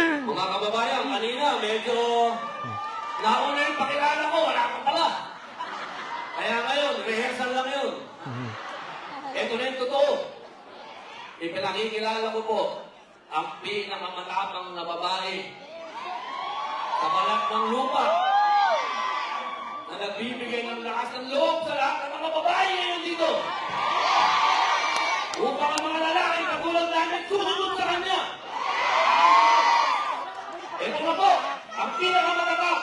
Mga kababayan, kanina medyo nauna yung pakilala ko, wala ka pala. Kaya ngayon, rehearsal lang yun. Ito na yung totoo. Ipinakikilala ko po ang pinakamatapang na babae sa balat ng lupa na nagbibigay ng lakas ng loob sa lahat ng mga babae ngayon dito. Upang ang mga lalaki katulad namin susunod sa kanya. Ito na po, ang pinakamatatap,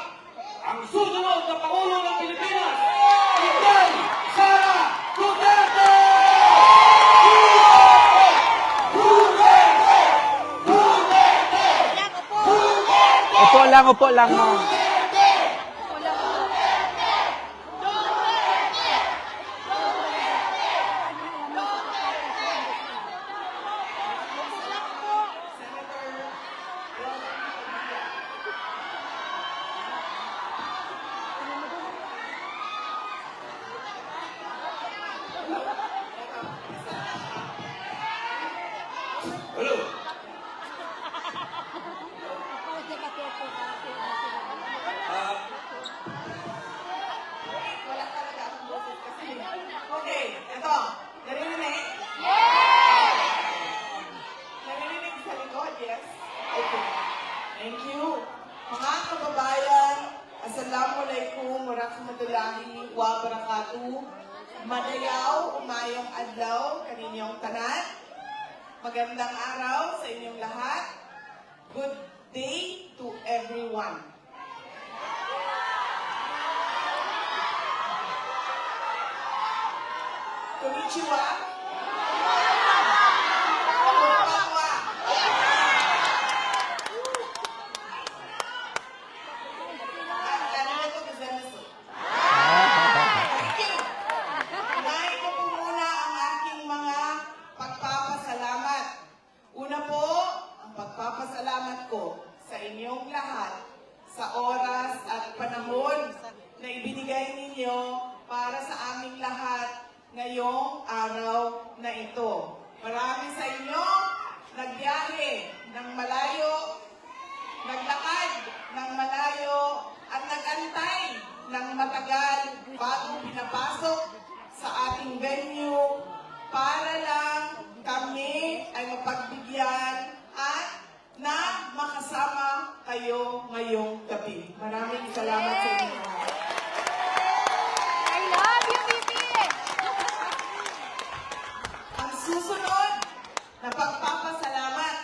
ang susunod na Pangulo ng Pilipinas, Inday Sara Duterte! Upo lang mo. Hello! Okay, ito. Narinig? Narinig sa likod, yes? Okay. Thank you. Mga kababayan, Assalamualaikum warahmatullahi wabarakatuh. Madayaw, umayong adlaw, kaninyong tanan. Magandang araw sa inyong lahat. Good day to everyone. Konnichiwa. Konbanwa. Arigatou gozaimasu. Thank you. Unahin ko po muna ang aking mga pagpapasalamat. Una po, ang pagpapasalamat ko sa inyong lahat sa oras at panahon na ibinigay ninyo para sa aming lahat ngayong araw na ito. Marami sa inyo nagbiyahe ng malayo, naglakad ng malayo, at nagantay ng matagal bago pinapasok sa ating venue para lang kami ay mapagbigyan at na makasama kayo ngayong gabi. Maraming salamat sa inyo. I love you, Bibi! Ang susunod na pagpapasalamat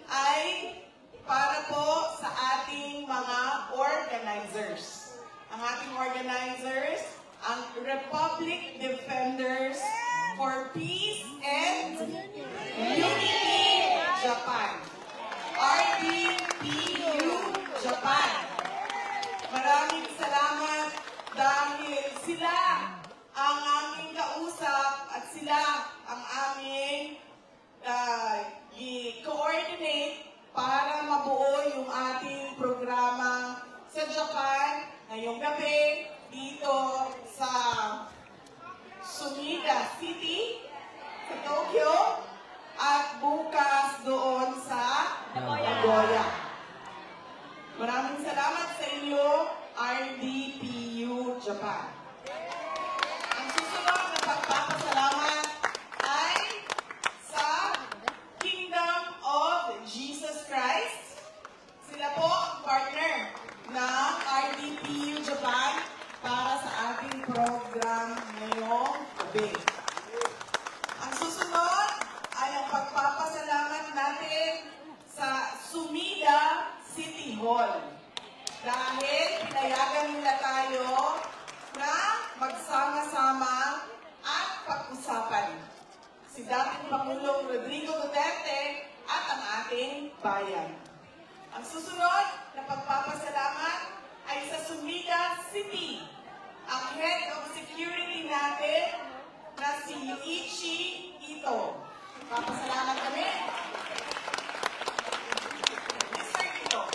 ay para po sa ating mga organizers. Ang ating organizers, ang Republic Defenders for Peace and Unity Japan. RDPU Japan. Maraming salamat dahil sila ang aming kausap at sila ang aming i-coordinate para mabuo yung ating programa sa Japan ngayong gabi dito sa Sumida City, sa Tokyo, at bukas doon sa Nagoya. Maraming salamat sa inyo, RDPU Japan. Ang susunod na pagpapasalamat ay sa Kingdom of Jesus Christ. Sila po ang partner ng RDPU Japan para sa ating program ngayong gabi. Ang susunod ay ang pagpapasalamat natin sa Sumida City Hall. Dahil pinayagan nila tayo na magsama-sama at pag-usapan si dating Pangulong Rodrigo Duterte at ang ating bayan. Ang susunod na pagpapasalamat ay sa Sumida City. Ang head of security natin na si Yuichi Ito. Papasalamat kami. Mr. Ito,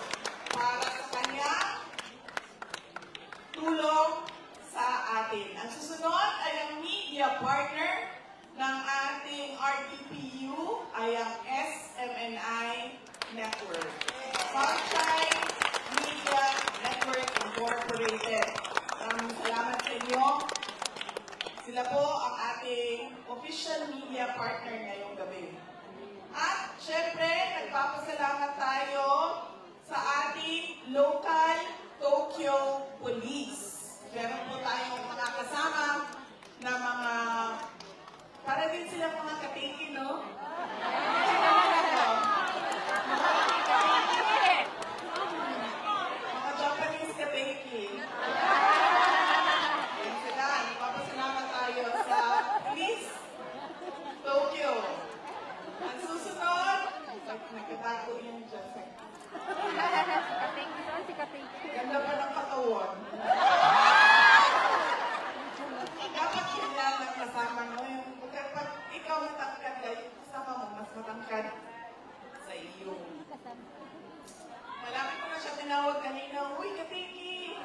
para sa kanya tulong sa atin. Ang susunod ay ang media partner ng ating RTPU ay ang SMNI Network. Sunshine Media Network Incorporated. Maraming salamat sa inyo. Sila po ang ating official media partner ngayong gabi. At syempre, nagpapasalamat tayo sa ating local Tokyo Police. Meron po tayong mga kasama na mga, para din silang mga katiki, no? Mga Japanese katiki. Yan sila. Nagpapasalamat tayo sa Police Tokyo. Ang susunod, nagkatago yung Japan. Ganda pa ng katawan. Dapat yun lang ang kasama mo. Yung pag ikaw matangkad ka, yung kasama mo mas matangkad sa iyo. Malapit ko na siya tinawag kanina, uy, katiki!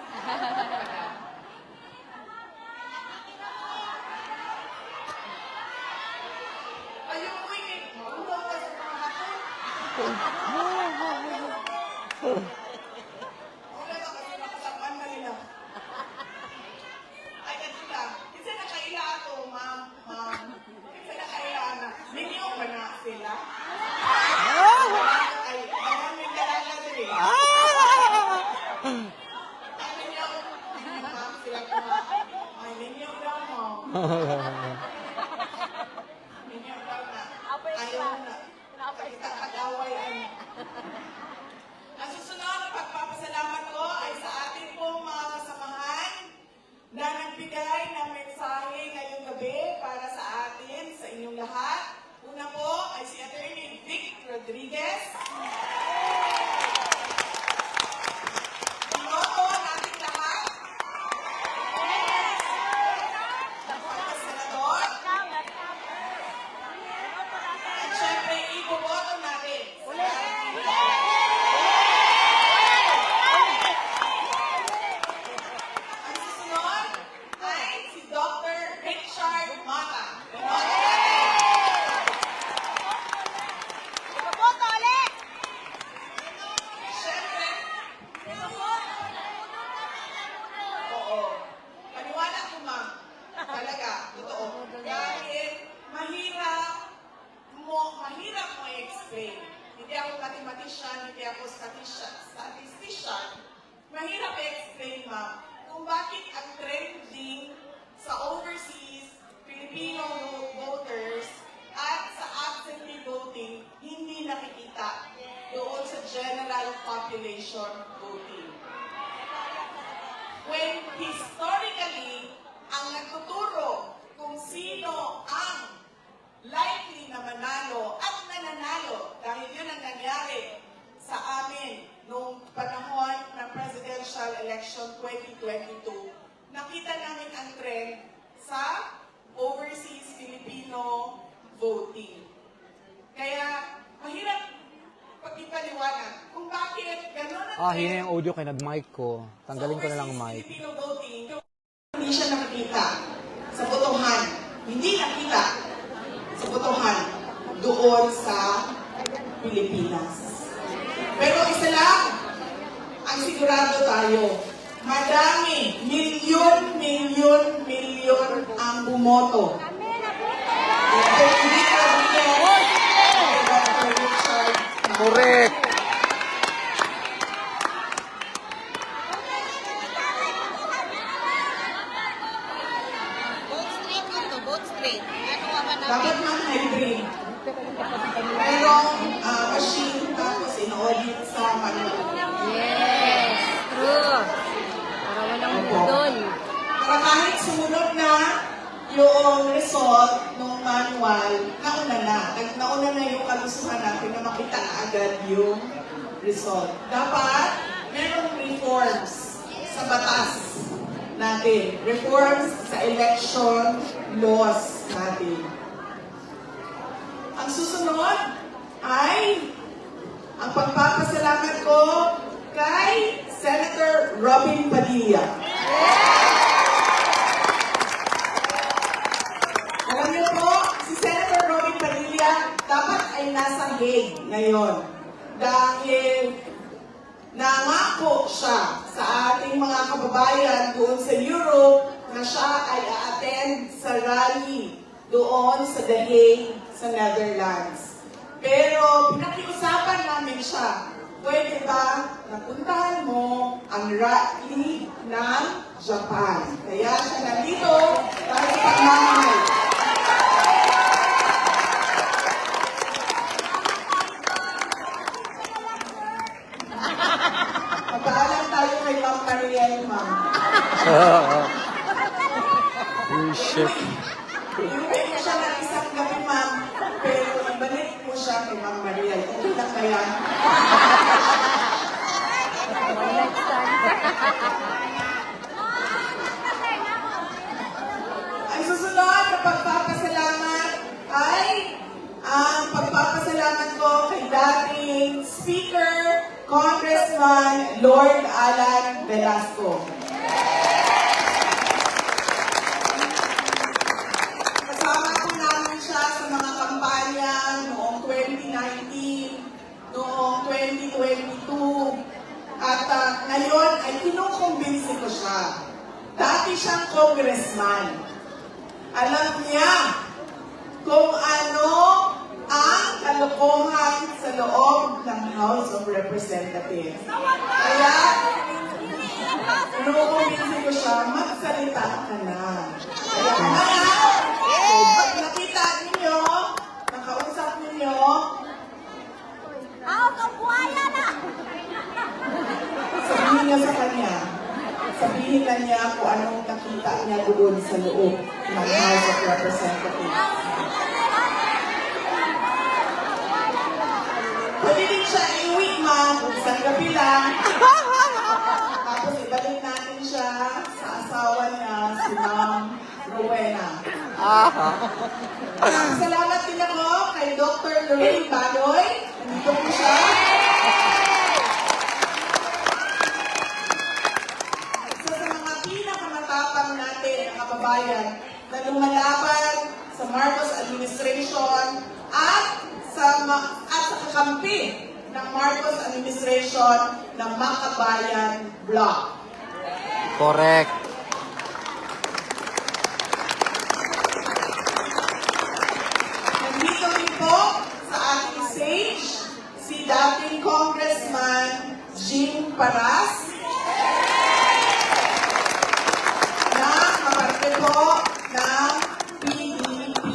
Ayun, uy, maulaw ka sa mga hato. Wala ka kasi nakasamaan na nila. Ay, ito lang. Kasi nakaila ako, ma'am. Kasi nakaila na. Ninyo ba na sila? Ay, maraming dalaga sila. Ay, ninyo. Ma'am, sila ko na. Ay, ninyo daw mo. Ninyo daw na. Ayaw na. Kita kag-away ay. Ang susunod na pagpapasalamat ko ay sa ating pong mga kasamahan na nagbigay ng mensahe ngayong gabi para sa atin, sa inyong lahat. Una po ay si Attorney Vic Rodriguez. Piloto nating lahat. Pagkasenador. At syempre, iboboto natin. Ang susunod ay si Dr. Richard Mata. Siyempre, oo. Paniwala ko, ma'am. Talaga, totoo. Dahil mahirap mo i-explain. Hindi ako mathematician, hindi ako statistician. Mahirap i-explain, ma'am, kung bakit ang trending sa overseas Filipino voters at sa absentee voting hindi nakikita doon sa general population voting. When historically, ang nagtuturo kung sino ang likely na manalo at nananalo dahil yun ang nangyari sa amin noong panahon ng presidential election 2022, nakita namin ang trend sa overseas Filipino voting. Kaya mahirap pagpipaliwanag kung bakit gano'n ang Yun yung audio kay nag-mic ko. Tanggalin ko na lang sa mic. overseas Filipino voting, hindi siya nakikita sa botohan. Hindi nakita sa botohan doon sa Pilipinas. Pero isa lang, ang sigurado tayo, madami, milyon ang bumoto. Dr. Vic Rodriguez, Dr. Richard Mata. Correct! Boat Street ito, Boat Street. Ano naman Dapat ng hybrid. Merong machine tapos in-audit sa manual. Yes, true. Para walang budol. Para kahit sumunod na yung result ng manual, nauna na. Nauna na yung kalusuhan natin na makita na agad yung result. Dapat merong reforms sa batas natin. Reforms sa election laws natin. Ang susunod ay ang pagpapasalamat ko kay Senator Robin Padilla. Alam niyo po, si Senator Robin Padilla dapat ay nasa Hague ngayon. dahil nangako siya sa ating mga kababayan doon sa Europe na siya ay a-attend sa rally doon sa The Hague sa Netherlands. Pero pinakiusapan namin siya, pwede ba napuntahan mo ang rally ng Japan? Kaya siya nandito para pagmamahal. Pagpaalam tayo kay Ma'am Mariel, ma'am. Shit. Iuwi mo siya ng isang gabi, ma'am. Pero ibalik mo siya kay Ma'am Mariel. Okay lang ba yan? Ang susunod na pagpapasalamat ay ang pagpapasalamat ko kay dating Speaker, Congressman Lord Alan Velasco. Kasama po namin siya sa mga kampanya noong 2019, noong 2022, at ngayon ay kinukumbinsi ko siya. Dati siyang congressman. Alam niya kung ano ang kalokohan sa loob ng House of Representatives. Kaya, kinukumbinsi ko siya, magsalita ka na. Kaya ngayon, pag nakita ninyo, nakausap ninyo, sabihin niyo sa kanya, sabihin na niya kung anong nakita niya doon sa loob ng House of Representatives. Pwede din siya iuwi, ma'am, sa gabi lang. Tapos ibalik natin siya sa asawa niya, si Ma'am Rowena. Salamat din ako kay Dr. Lorraine Badoy. Nandito po siya. Isa sa mga pinakamatapang natin na kababayan na lumalaban sa Marcos administration at sa kakampi ng Marcos administration ng Makabayan Bloc. Correct. Nandito rin po sa ating stage si dating Congressman Jim Paras na kaparte po ng PDP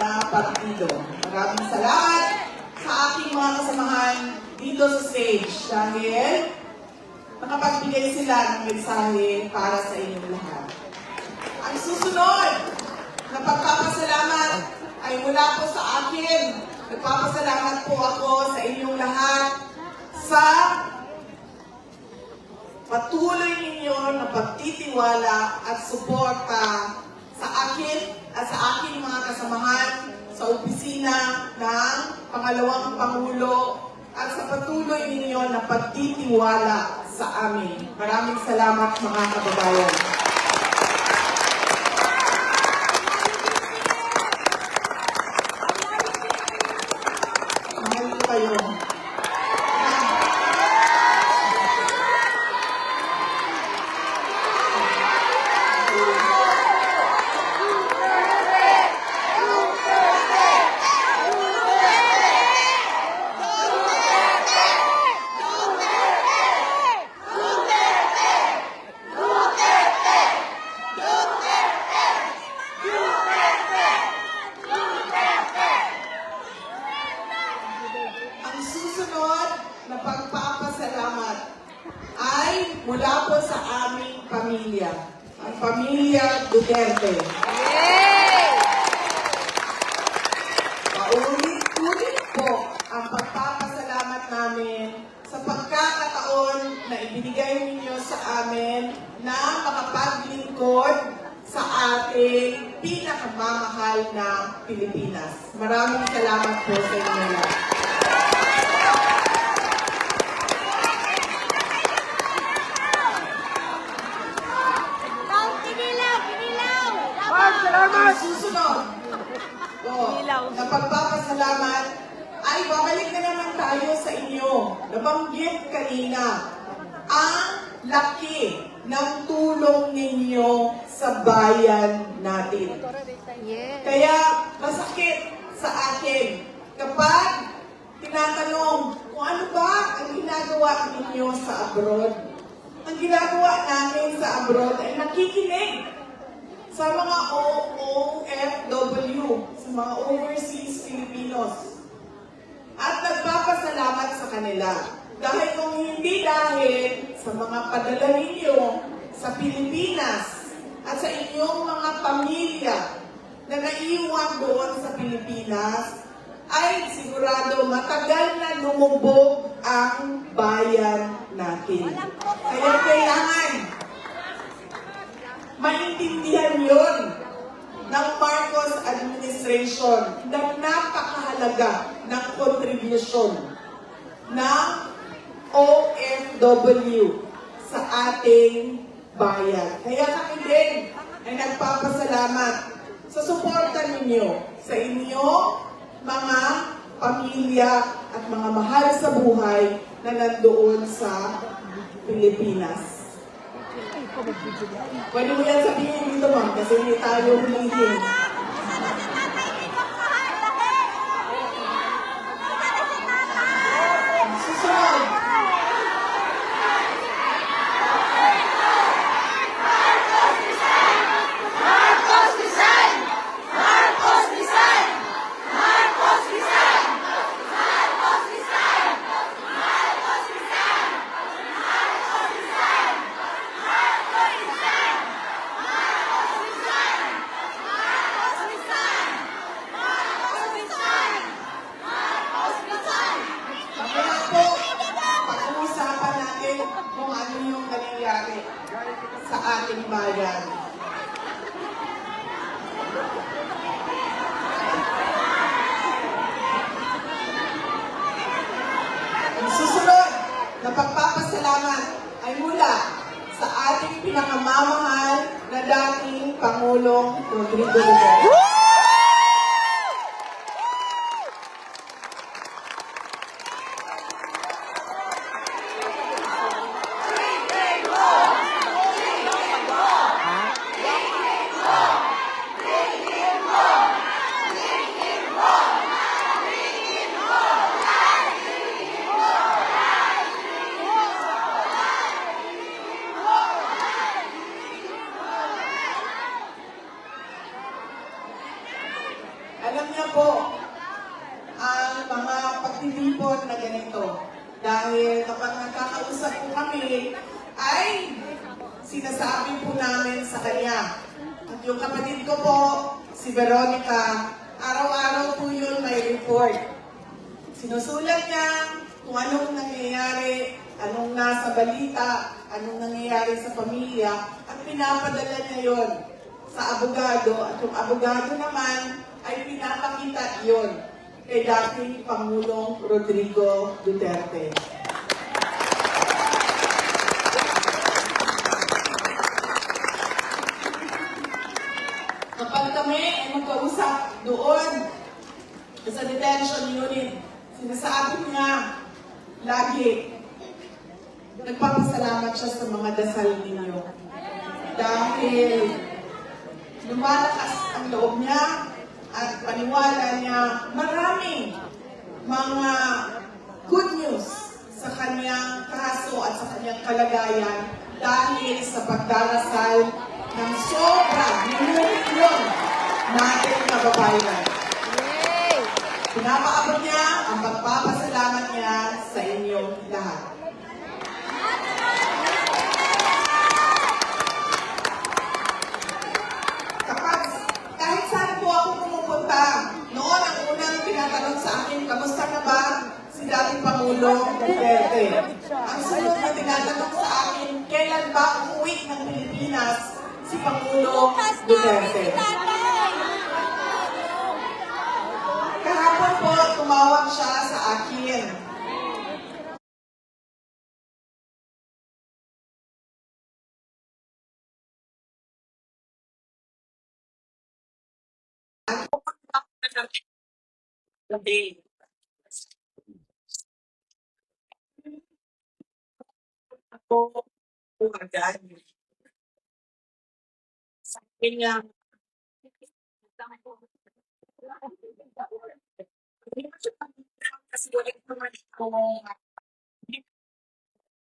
na partido. Maraming salamat sa aking mga kasamahan dito sa stage dahil nakapagbigay sila ng mensahe para sa inyong lahat. Ang susunod na pagpapasalamat ay mula po sa akin. Nagpapasalamat po ako sa inyong lahat sa patuloy ninyo na pagtitiwala at suporta sa akin at sa aking mga kasamahan sa opisina ng Pangalawang Pangulo at sa patuloy ninyo na pagtitiwala sa amin. Maraming salamat mga kababayan. Mahal ko kayo. Ang susunod na pagpapasalamat ay mula po sa aming pamilya, ang pamilya Duterte. Paulit-ulit po ang pagpapasalamat namin sa pagkakataon na ibinigay ninyo sa amin na makapaglingkod sa ating pinakamamahal na Pilipinas. Maraming salamat po sa inyo lahat. Ang susunod na pagpapasalamat ay babalik na naman tayo sa inyo. nabanggit kanina, ang laki ng tulong ninyo sa bayan natin. Yes. Kaya masakit sa akin kapag tinatanong kung ano ba ang ginagawa ninyo sa abroad. Ang ginagawa namin sa abroad ay nakikinig sa mga OFW, sa mga overseas Filipinos. At nagpapasalamat sa kanila. Dahil kung hindi dahil sa mga padala ninyo sa Pilipinas at sa inyong mga pamilya na naiwan doon sa Pilipinas, ay sigurado matagal na lumubog ang bayan natin. Kaya kailangan maintindihan yon ng Marcos administration na napakahalaga ng kontribusyon ng OFW sa ating bayan. Kaya kami din ay nagpapasalamat sa suporta ninyo sa inyo, mga pamilya at mga mahal sa buhay na nandoon sa Pilipinas. Pwede mo yan sabihin dito, ma'am, kasi hindi tayo humihin. Susunod. Mamaya po, pag-uusapan natin kung ano yung nangyayari sa ating bayan. Ang susunod na pagpapasalamat ay mula sa ating pinakamamahal na dating Pangulong Rodrigo Duterte. Alam niya po ang mga pagtitipon na ganito. Dahil kapag nagkakausap po kami, ay sinasabi po namin sa kanya. At yung kapatid ko po, si Veronica, araw-araw po yun may report. Sinusulat niya kung anong nangyayari, anong nasa balita, anong nangyayari sa pamilya, at pinapadala niya yon sa abogado. At yung abogado naman ay pinapakita yon kay dating Pangulong Rodrigo Duterte. Kapag kami ay magkausap doon sa detention unit, sinasabi niya lagi, nagpapasalamat siya sa mga dasal ninyo. Dahil lumalakas ang loob niya at paniwala niya maraming mga good news sa kanyang kaso at sa kanyang kalagayan dahil sa pagdarasal ng sobra milyon nating kababayan. Yay! Pinapaabot niya ang pagpapasalamat niya sa inyong lahat. Kapag kahit saan po ako pumupunta, noon ang unang tinatanong sa akin, kamusta na ba si dating Pangulong Duterte? Ang sunod na tinatanong sa akin, kailan ba umuwi ng Pilipinas si Pangulong Duterte? Kahapon po, tumawag siya sa akin. po agad. Sabi niya, kasi wala naman ko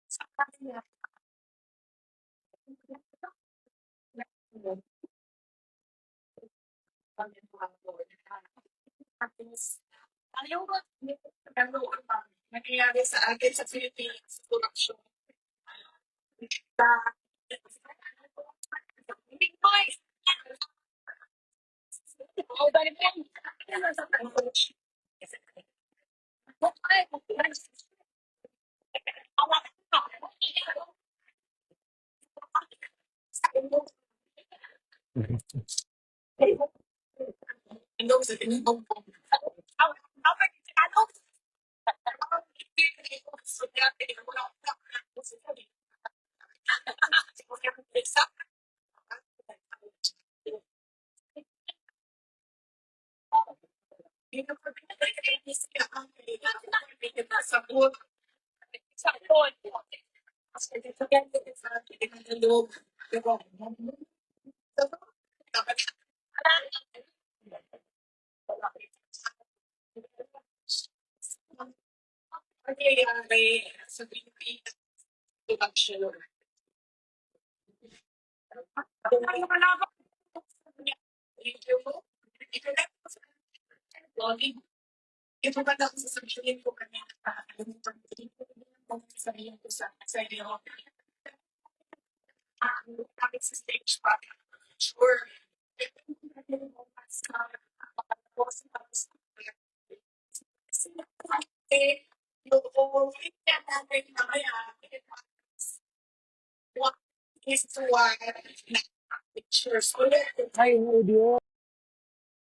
sa kanya. Ayaw ko, nangyayari sa akin sa Philippines, corruption. Nangyayari sa Pilipinas, corruption. Ito ba daw sasabihin ko kanya sabihin ko sa iyo kapit sa stage pa. Sure. What is to why pictures ulit.